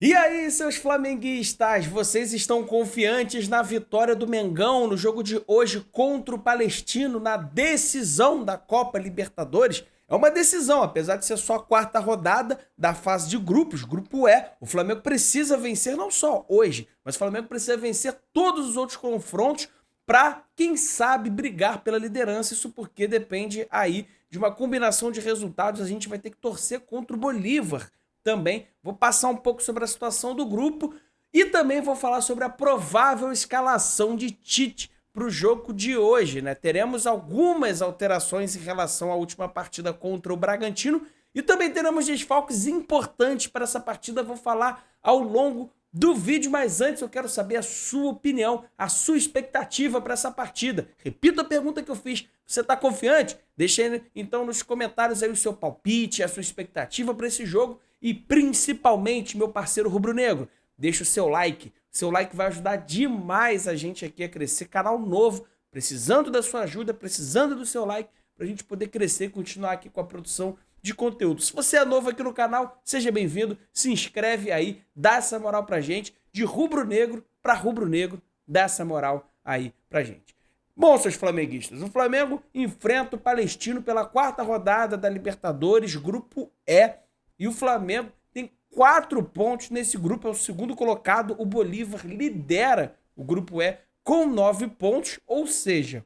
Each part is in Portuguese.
E aí, seus flamenguistas, vocês estão confiantes na vitória do Mengão no jogo de hoje contra o Palestino na decisão da Copa Libertadores? É uma decisão, apesar de ser só a quarta rodada da fase de grupos, grupo E. O Flamengo precisa vencer não só hoje, mas o Flamengo precisa vencer todos os outros confrontos para, quem sabe, brigar pela liderança. Isso porque depende aí de uma combinação de resultados. A gente vai ter que torcer contra o Bolívar também. Vou passar um pouco sobre a situação do grupo e também vou falar sobre a provável escalação de Tite para o jogo de hoje, né? Teremos algumas alterações em relação à última partida contra o Bragantino e também teremos desfalques importantes para essa partida. Vou falar ao longo do vídeo, mas antes eu quero saber a sua opinião, a sua expectativa para essa partida. Repito a pergunta que eu fiz. Você está confiante? Deixa aí, então, nos comentários aí o seu palpite, a sua expectativa para esse jogo e principalmente, meu parceiro rubro-negro, deixa o seu like. Seu like vai ajudar demais a gente aqui a crescer. Canal novo, precisando da sua ajuda, precisando do seu like para a gente poder crescer e continuar aqui com a produção de conteúdo. Se você é novo aqui no canal, seja bem-vindo, se inscreve aí, dá essa moral pra gente, de rubro-negro para rubro-negro, dá essa moral aí pra gente. Bom, seus flamenguistas, o Flamengo enfrenta o Palestino pela quarta rodada da Libertadores, grupo E, e o Flamengo tem 4 pontos nesse grupo, é o segundo colocado, o Bolívar lidera o grupo E com 9 pontos, ou seja,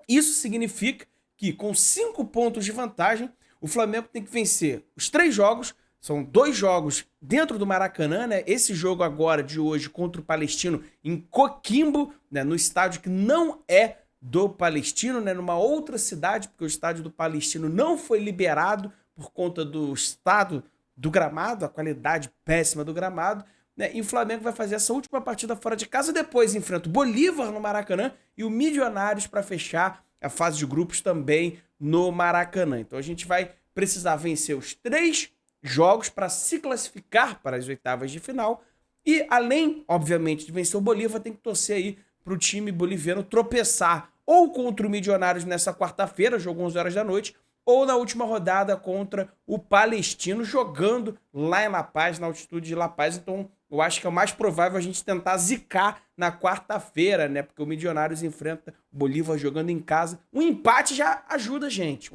isso significa que com 5 pontos de vantagem, o Flamengo tem que vencer os 3 jogos, são 2 jogos dentro do Maracanã, né? Esse jogo agora de hoje contra o Palestino em Coquimbo, né? No estádio que não é do Palestino, né? Numa outra cidade, porque o estádio do Palestino não foi liberado por conta do estado do gramado, a qualidade péssima do gramado, né? E o Flamengo vai fazer essa última partida fora de casa, depois enfrenta o Bolívar no Maracanã e o Milionários para fechar a fase de grupos também no Maracanã. Então a gente vai precisar vencer os 3 jogos para se classificar para as oitavas de final e, além, obviamente, de vencer o Bolívar, tem que torcer aí para o time boliviano tropeçar ou contra o Milionários nessa quarta-feira, jogo 11 horas da noite, ou na última rodada contra o Palestino, jogando lá em La Paz, na altitude de La Paz. Então, eu acho que é o mais provável a gente tentar zicar na quarta-feira, né? Porque o Milionários enfrenta o Bolívar jogando em casa. Um empate já ajuda a gente.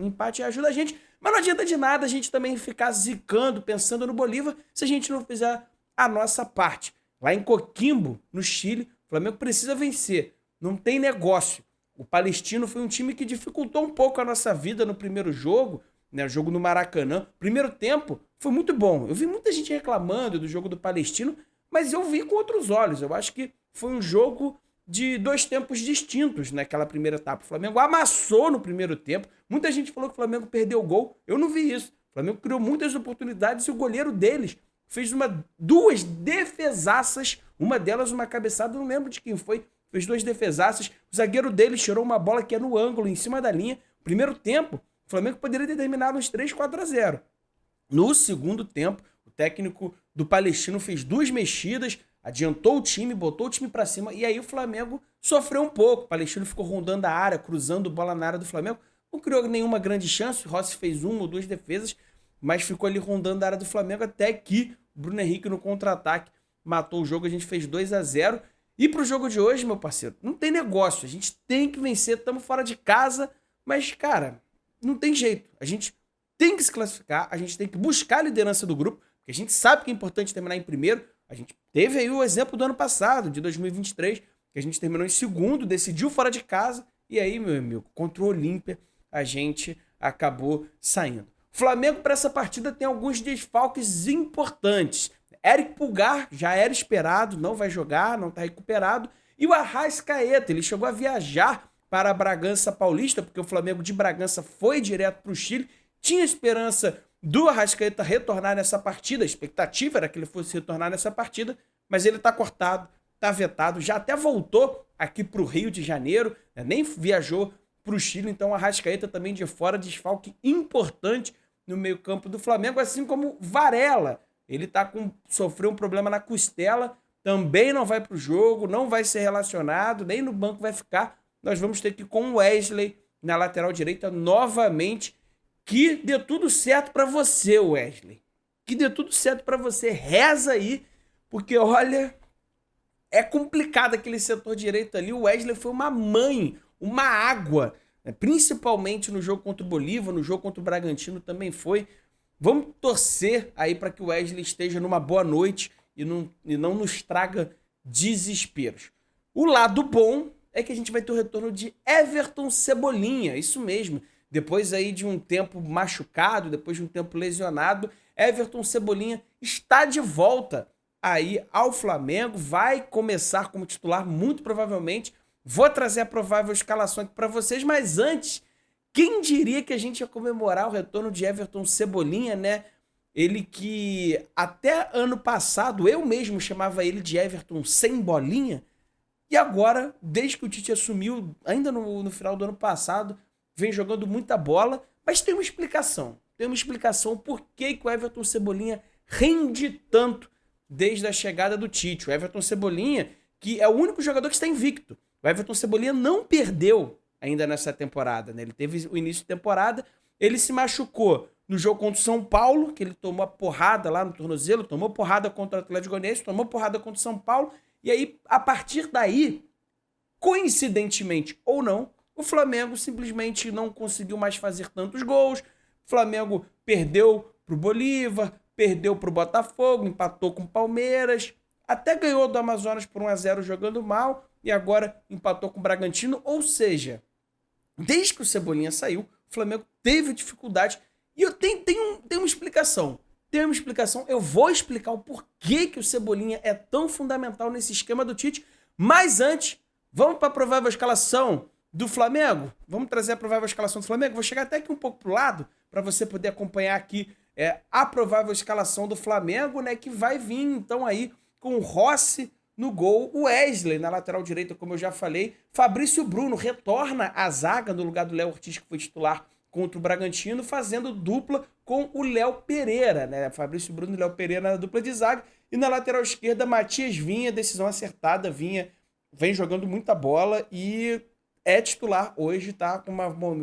Mas não adianta de nada a gente também ficar zicando, pensando no Bolívar, se a gente não fizer a nossa parte. Lá em Coquimbo, no Chile, o Flamengo precisa vencer. Não tem negócio. O Palestino foi um time que dificultou um pouco a nossa vida no primeiro jogo, né? O jogo no Maracanã. Primeiro tempo foi muito bom. Eu vi muita gente reclamando do jogo do Palestino, mas eu vi com outros olhos. Eu acho que foi um jogo de 2 tempos distintos naquela primeira etapa. O Flamengo amassou no primeiro tempo. Muita gente falou que o Flamengo perdeu o gol. Eu não vi isso. O Flamengo criou muitas oportunidades e o goleiro deles fez duas defesaças. Uma delas, uma cabeçada, não lembro de quem foi. Fez 2 defesaças. O zagueiro deles tirou uma bola que é no ângulo, em cima da linha. Primeiro tempo, o Flamengo poderia ter terminado uns 3-4-0. No segundo tempo, o técnico do Palestino fez 2 mexidas, adiantou o time, botou o time para cima e aí o Flamengo sofreu um pouco. O Palestino ficou rondando a área, cruzando bola na área do Flamengo. Não criou nenhuma grande chance. O Rossi fez 1 ou 2 defesas, mas ficou ali rondando a área do Flamengo até que o Bruno Henrique no contra-ataque matou o jogo. A gente fez 2-0. E pro jogo de hoje, meu parceiro, não tem negócio. A gente tem que vencer, estamos fora de casa, mas, cara, não tem jeito. A gente tem que se classificar, a gente tem que buscar a liderança do grupo, porque a gente sabe que é importante terminar em primeiro. A gente teve aí o exemplo do ano passado, de 2023, que a gente terminou em segundo, decidiu fora de casa, e aí, meu amigo, contra o Olímpia, a gente acabou saindo. O Flamengo, para essa partida, tem alguns desfalques importantes. Eric Pulgar já era esperado, não vai jogar, não está recuperado. E o Arrascaeta, ele chegou a viajar para a Bragança Paulista, porque o Flamengo de Bragança foi direto para o Chile. Tinha esperança do Arrascaeta retornar nessa partida, a expectativa era que ele fosse retornar nessa partida, mas ele está cortado, está vetado, já até voltou aqui para o Rio de Janeiro, né? Nem viajou para o Chile, então o Arrascaeta também de fora, desfalque importante no meio campo do Flamengo, assim como Varela. Ele sofreu um problema na costela, também não vai para o jogo, não vai ser relacionado, nem no banco vai ficar. Nós vamos ter que ir com o Wesley na lateral direita novamente. Que dê tudo certo para você, Wesley. Que dê tudo certo pra você. Reza aí, porque olha, é complicado aquele setor direito ali. O Wesley foi uma mãe, uma água, né? Principalmente no jogo contra o Bolívar, no jogo contra o Bragantino também foi. Vamos torcer aí para que o Wesley esteja numa boa noite e não nos traga desesperos. O lado bom é que a gente vai ter o retorno de Everton Cebolinha, isso mesmo. Depois aí de um tempo machucado, depois de um tempo lesionado, Everton Cebolinha está de volta aí ao Flamengo, vai começar como titular muito provavelmente. Vou trazer a provável escalação aqui para vocês, mas antes, quem diria que a gente ia comemorar o retorno de Everton Cebolinha, né? Ele que até ano passado eu mesmo chamava ele de Everton sem bolinha, e agora, desde que o Tite assumiu, ainda no final do ano passado, vem jogando muita bola, mas tem uma explicação. Tem uma explicação por que o Everton Cebolinha rende tanto desde a chegada do Tite. O Everton Cebolinha, que é o único jogador que está invicto. O Everton Cebolinha não perdeu ainda nessa temporada, né? Ele teve o início de temporada, ele se machucou no jogo contra o São Paulo, que ele tomou a porrada lá no tornozelo, tomou porrada contra o Atlético Goianiense, tomou porrada contra o São Paulo, e aí, a partir daí, coincidentemente ou não, o Flamengo simplesmente não conseguiu mais fazer tantos gols. O Flamengo perdeu pro Bolívar, perdeu pro Botafogo, empatou com o Palmeiras, até ganhou do Amazonas por 1-0 jogando mal e agora empatou com o Bragantino. Ou seja, desde que o Cebolinha saiu, o Flamengo teve dificuldade. E eu tenho uma explicação. Tem uma explicação, eu vou explicar o porquê que o Cebolinha é tão fundamental nesse esquema do Tite, mas antes, vamos para a provável escalação do Flamengo? Vamos trazer a provável escalação do Flamengo? Vou chegar até aqui um pouco pro lado, para você poder acompanhar aqui a provável escalação do Flamengo, né, que vai vir então aí com o Rossi no gol, o Wesley na lateral direita, como eu já falei, Fabrício Bruno retorna à zaga no lugar do Léo Ortiz, que foi titular contra o Bragantino, fazendo dupla com o Léo Pereira, né? Fabrício Bruno e Léo Pereira na dupla de zaga. E na lateral esquerda, Matias Vinha, decisão acertada. Vinha vem jogando muita bola e é titular hoje, tá?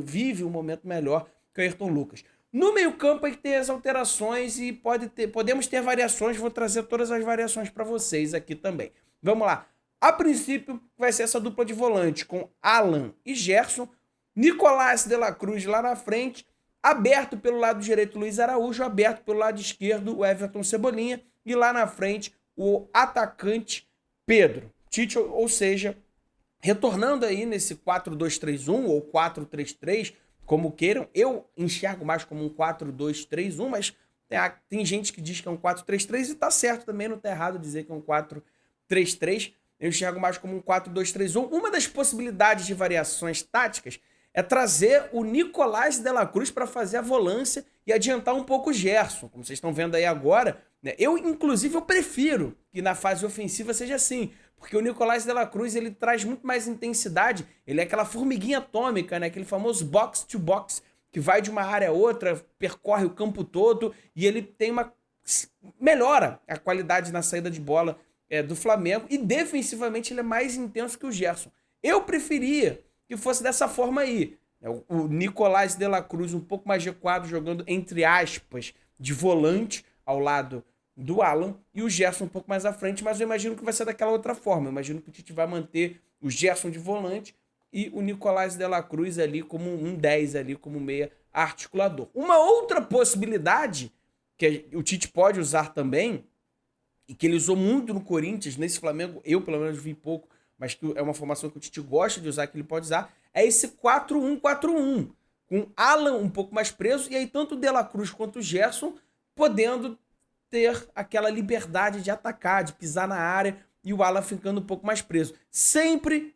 Vive um momento melhor que o Ayrton Lucas. No meio-campo aí tem as alterações e podemos ter variações. Vou trazer todas as variações para vocês aqui também. Vamos lá. A princípio, vai ser essa dupla de volante com Alan e Gerson. Nicolás de la Cruz lá na frente, aberto pelo lado direito Luiz Araújo, aberto pelo lado esquerdo o Everton Cebolinha e lá na frente o atacante Pedro. Tite, ou seja, retornando aí nesse 4-2-3-1 ou 4-3-3, como queiram, eu enxergo mais como um 4-2-3-1, mas tem gente que diz que é um 4-3-3 e tá certo também, não tá errado dizer que é um 4-3-3. Eu enxergo mais como um 4-2-3-1. Uma das possibilidades de variações táticas é trazer o Nicolás de la Cruz para fazer a volância e adiantar um pouco o Gerson, como vocês estão vendo aí agora, né? Inclusive, eu prefiro que na fase ofensiva seja assim, porque o Nicolás de la Cruz, ele traz muito mais intensidade, ele é aquela formiguinha atômica, né? Aquele famoso box to box, que vai de uma área a outra, percorre o campo todo, e ele tem melhora a qualidade na saída de bola do Flamengo, e defensivamente ele é mais intenso que o Gerson. Eu preferia que fosse dessa forma aí. O Nicolás de la Cruz um pouco mais recuado, jogando entre aspas de volante ao lado do Alan, e o Gerson um pouco mais à frente, mas eu imagino que vai ser daquela outra forma. Eu imagino que o Tite vai manter o Gerson de volante e o Nicolás de la Cruz ali como um 10 ali, como meia articulador. Uma outra possibilidade que o Tite pode usar também, e que ele usou muito no Corinthians, nesse Flamengo, eu pelo menos vi pouco, mas que é uma formação que o Tite gosta de usar, que ele pode usar, é esse 4-1-4-1, com Alan um pouco mais preso, e aí tanto o De La Cruz quanto o Gerson podendo ter aquela liberdade de atacar, de pisar na área, e o Alan ficando um pouco mais preso. Sempre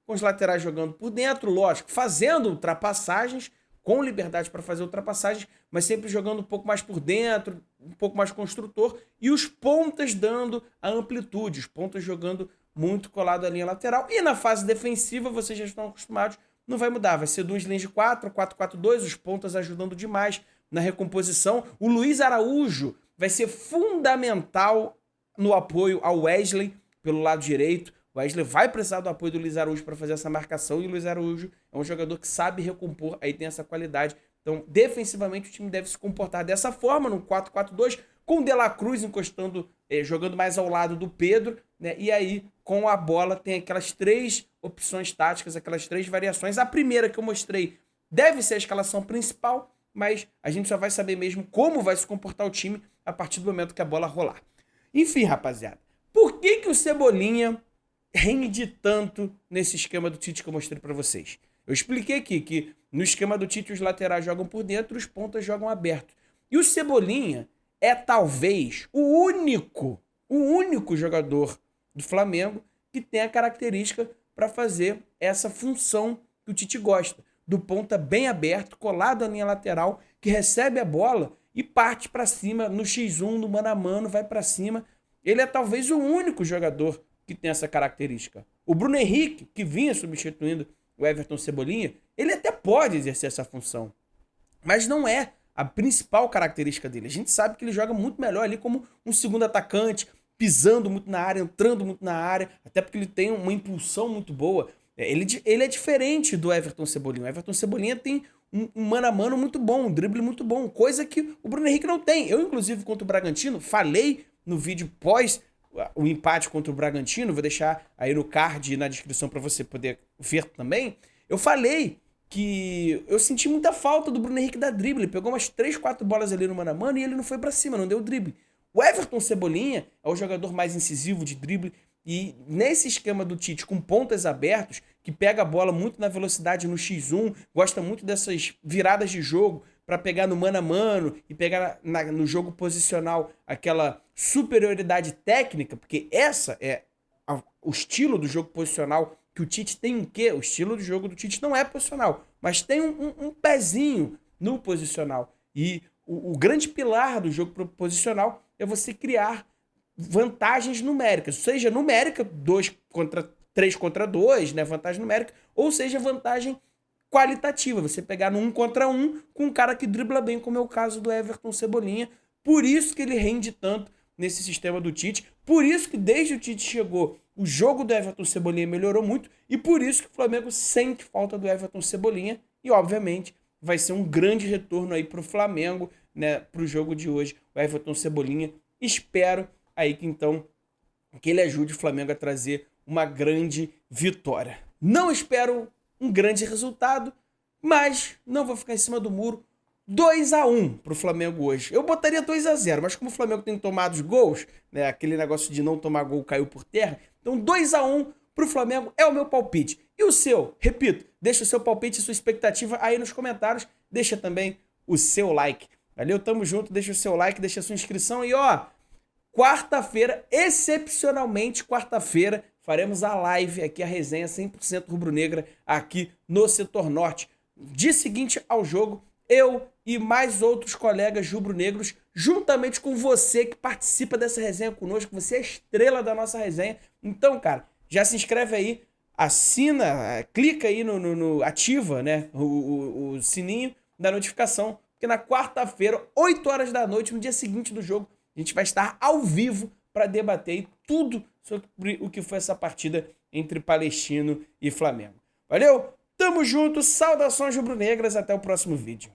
com os laterais jogando por dentro, lógico, fazendo ultrapassagens, com liberdade para fazer ultrapassagens, mas sempre jogando um pouco mais por dentro, um pouco mais construtor, e os pontas dando a amplitude, os pontas jogando muito colado à linha lateral. E na fase defensiva, vocês já estão acostumados, não vai mudar, vai ser 2 linhas de 4-4-2, os pontas ajudando demais na recomposição. O Luiz Araújo vai ser fundamental no apoio ao Wesley pelo lado direito. O Wesley vai precisar do apoio do Luiz Araújo para fazer essa marcação, e o Luiz Araújo é um jogador que sabe recompor, aí tem essa qualidade Então, defensivamente, o time deve se comportar dessa forma, no 4-4-2, com o De La Cruz encostando, jogando mais ao lado do Pedro, né? E aí, com a bola, tem aquelas 3 opções táticas, aquelas 3 variações. A primeira que eu mostrei deve ser a escalação principal, mas a gente só vai saber mesmo como vai se comportar o time a partir do momento que a bola rolar. Enfim, rapaziada, por que o Cebolinha rende tanto nesse esquema do Tite que eu mostrei pra vocês? Eu expliquei aqui que no esquema do Tite os laterais jogam por dentro e os pontas jogam aberto. E o Cebolinha é talvez o único jogador do Flamengo que tem a característica para fazer essa função que o Tite gosta. Do ponta bem aberto, colado à linha lateral, que recebe a bola e parte para cima no X1, no mano a mano, vai para cima. Ele é talvez o único jogador que tem essa característica. O Bruno Henrique, que vinha substituindo o Everton Cebolinha, ele até pode exercer essa função, mas não é a principal característica dele. A gente sabe que ele joga muito melhor ali como um segundo atacante, pisando muito na área, entrando muito na área, até porque ele tem uma impulsão muito boa. Ele é diferente do Everton Cebolinha. O Everton Cebolinha tem um mano a mano muito bom, um drible muito bom, coisa que o Bruno Henrique não tem. Eu, inclusive, contra o Bragantino, falei no vídeo pós o empate contra o Bragantino, vou deixar aí no card e na descrição para você poder ver também. Eu falei que eu senti muita falta do Bruno Henrique da drible. Ele pegou umas 3, 4 bolas ali no mano a mano e ele não foi para cima, não deu drible. O Everton Cebolinha é o jogador mais incisivo de drible e nesse esquema do Tite com pontas abertos, que pega a bola muito na velocidade no X1, gosta muito dessas viradas de jogo para pegar no mano a mano e pegar no jogo posicional aquela superioridade técnica, porque essa é o estilo do jogo posicional que o Tite tem um quê? O estilo do jogo do Tite não é posicional, mas tem um pezinho no posicional. E o grande pilar do jogo posicional é você criar vantagens numéricas, seja numérica, 3 contra 2, né, vantagem numérica, ou seja, vantagem qualitativa, você pegar no 1 contra 1 com um cara que dribla bem, como é o caso do Everton Cebolinha. Por isso que ele rende tanto nesse sistema do Tite, por isso que desde o Tite chegou, o jogo do Everton Cebolinha melhorou muito, e por isso que o Flamengo sente falta do Everton Cebolinha, e obviamente vai ser um grande retorno aí pro Flamengo, né, pro jogo de hoje, o Everton Cebolinha. Espero aí que então que ele ajude o Flamengo a trazer uma grande vitória. Não espero um grande resultado, mas não vou ficar em cima do muro. 2-1 pro Flamengo hoje. Eu botaria 2-0, mas como o Flamengo tem tomado os gols, né, aquele negócio de não tomar gol caiu por terra, então 2-1 pro Flamengo é o meu palpite. E o seu? Repito, deixa o seu palpite e sua expectativa aí nos comentários, deixa também o seu like. Valeu, tamo junto, deixa o seu like, deixa a sua inscrição e ó, quarta-feira, excepcionalmente quarta-feira, faremos a live aqui, a resenha 100% rubro-negra aqui no Setor Norte. Dia seguinte ao jogo, eu e mais outros colegas rubro-negros, juntamente com você que participa dessa resenha conosco, você é a estrela da nossa resenha. Então, cara, já se inscreve aí, assina, clica aí ativa, né, o sininho da notificação, porque na quarta-feira, 8 horas da noite, no dia seguinte do jogo, a gente vai estar ao vivo para debater tudo sobre o que foi essa partida entre Palestino e Flamengo. Valeu? Tamo junto, saudações rubro-negras, até o próximo vídeo.